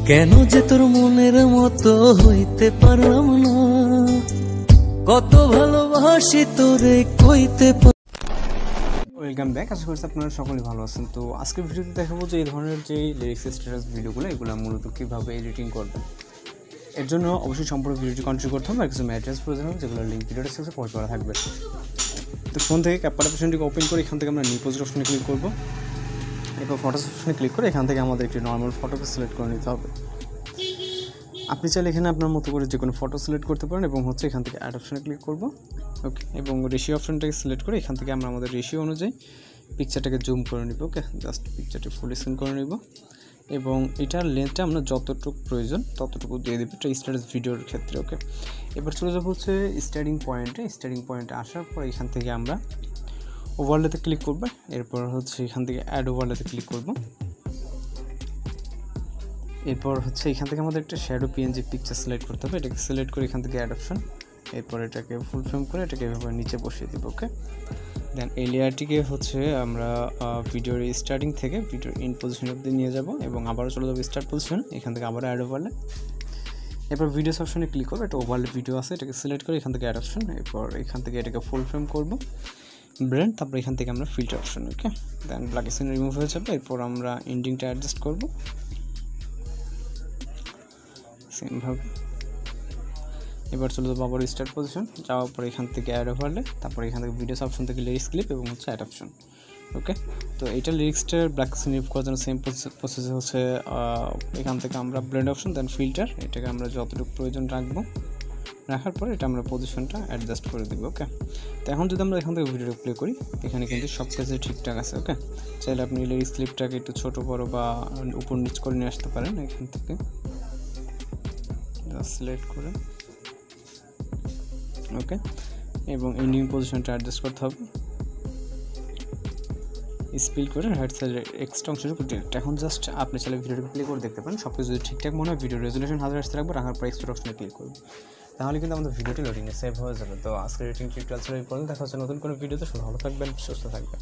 কেন যে তোর মনের মতো হইতে পারলাম না, কত ভালোবাসি তোরে কইতে। ওয়েলকাম ব্যাক, আশা করছি আপনারা সকলেই ভালো আছেন। তো আজকের ভিডিওতে দেখাবো যে এই ধরনের যে লিরিক্স স্ট্যাটাস ভিডিওগুলো এগুলো মূলত কীভাবে এডিটিং করবেন। এর জন্য অবশ্যই সম্পূর্ণ ভিডিওটি কন্টিনিউ করতে হবে আর কিছু ম্যাটেরিয়ালস প্রয়োজন হবে, যেগুলো লিঙ্ক ভিডিও ডেসক্রিপশনে পোস্ট করা থাকবে। তো ফোন থেকে ক্যাপকাট অপশনটিকে ওপেন করে এখান থেকে আমরা নিউ প্রজেক্ট অপশনে ক্লিক করবো। এরপর ফটোস অপশনে ক্লিক করে এখান থেকে আমাদের একটি নর্মাল ফটোকে সিলেক্ট করে নিতে হবে। আপনি চাইলে এখানে আপনার মতো করে যে কোনো ফটো সিলেক্ট করতে পারেন এবং এখান থেকে অ্যাড অপশনে ক্লিক করব। ওকে, এবং রেশিও অপশনটাকে সিলেক্ট করে এখান থেকে আমরা আমাদের রেশিও অনুযায়ী পিকচারটাকে জুম করে নিব। ওকে, জাস্ট পিকচারটি ফুল স্ক্রিন করে নিব এবং এটার লেন্থটা আমরা যতটুকু প্রয়োজন ততটুকু দিয়ে দেবো এটা স্ট্যাটাস ভিডিওর ক্ষেত্রে। ওকে, এবার চলে যাবো স্টার্টিং পয়েন্টে আসার পর এখান থেকে আমরা ওভারলেতে ক্লিক করব। এরপর এখান থেকে অ্যাড ওভারলেতে ক্লিক করব। এরপর এখান থেকে আমাদের একটা শ্যাডো পিএনজি পিকচার সিলেক্ট করতে হবে। এটাকে সিলেক্ট করে এখান থেকে অ্যাড অপশন, এরপর এটাকে ফুল ফ্রেম করে এটাকে এভাবে নিচে বসিয়ে দেবো। ওকে, দেন এই লেয়ারটিকে আমরা ভিডিওর স্টার্টিং থেকে ভিডিওর ইন পজিশন অবধি নিয়ে যাব এবং আবারও চলে যাবো স্টার্ট পজিশন। এখান থেকে আবার অ্যাড ওভারলে, এরপর ভিডিওস অপশনে ক্লিক করবো। এটা ওভারলে ভিডিও আছে, এটাকে সিলেক্ট করে এখান থেকে অ্যাড অপশন, এরপর এখান থেকে এটাকে ফুল ফ্রেম করবো ব্র্যান্ড, তারপর এখান থেকে আমরা ফিল্টার অপশন। ওকে, দেন ব্ল্যাক স্ক্রিন রিমুভ হয়ে যাবে। এরপর আমরা এন্ডিংটা অ্যাডজাস্ট করবো সেমভাবে। এবার চলে যাবো আবার স্টার্ট পজিশন, যাওয়ার পর এখান থেকে অ্যাড ওভারলে, তারপর এখান থেকে ভিডিওস অপশন থেকে লিরিক্স ক্লিপ এবং অ্যাড অপশন। ওকে, তো এটা লিরিক্সটার ব্ল্যাক স্ক্রিন রিমুভ করার জন্য সেম প্রসেস এখান থেকে আমরা ব্লেন্ড অপশন, দেন ফিল্টার, এটাকে আমরা যতটুকু প্রয়োজন রাখার পর এটা আমরা পজিশনটা অ্যাডজাস্ট করে দেবো। ওকে, তো এখন যদি আমরা এখান থেকে ভিডিওটা প্লে করি, এখানে কিন্তু সব কিছু ঠিকঠাক আছে। ওকে, চাইলে আপনি লিরিক্স ক্লিপটাকে একটু ছোটো বড়ো বা উপর নিচ করে নিয়ে আসতে পারেন এখান থেকে সিলেক্ট করে। ওকে, এবং এন্ডিং পজিশনটা অ্যাডজাস্ট করতে হবে, স্পিল করে রাইট সাইড এক্সট্রা অংশটুকু ডিলিট। এখন জাস্ট আপনি চাইলে ভিডিওটা প্লে করে দেখতে পারেন। সব কিছু যদি ঠিকঠাক মনে হয় ভিডিও রেজুলেশন 1000 আসতে রাখবো, রাখার পর এক্সট্রা অপশনে ক্লিক করবো, তাহলে কিন্তু আমাদের ভিডিওটি লোডিংয়ে সেভ হয়ে যাবে। তো আজকের এডিটিং টিউটোরিয়াল ছিল এই পর্যন্ত। দেখা হচ্ছে নতুন কোনো ভিডিওতে। ভালো থাকবেন, সুস্থ থাকবেন।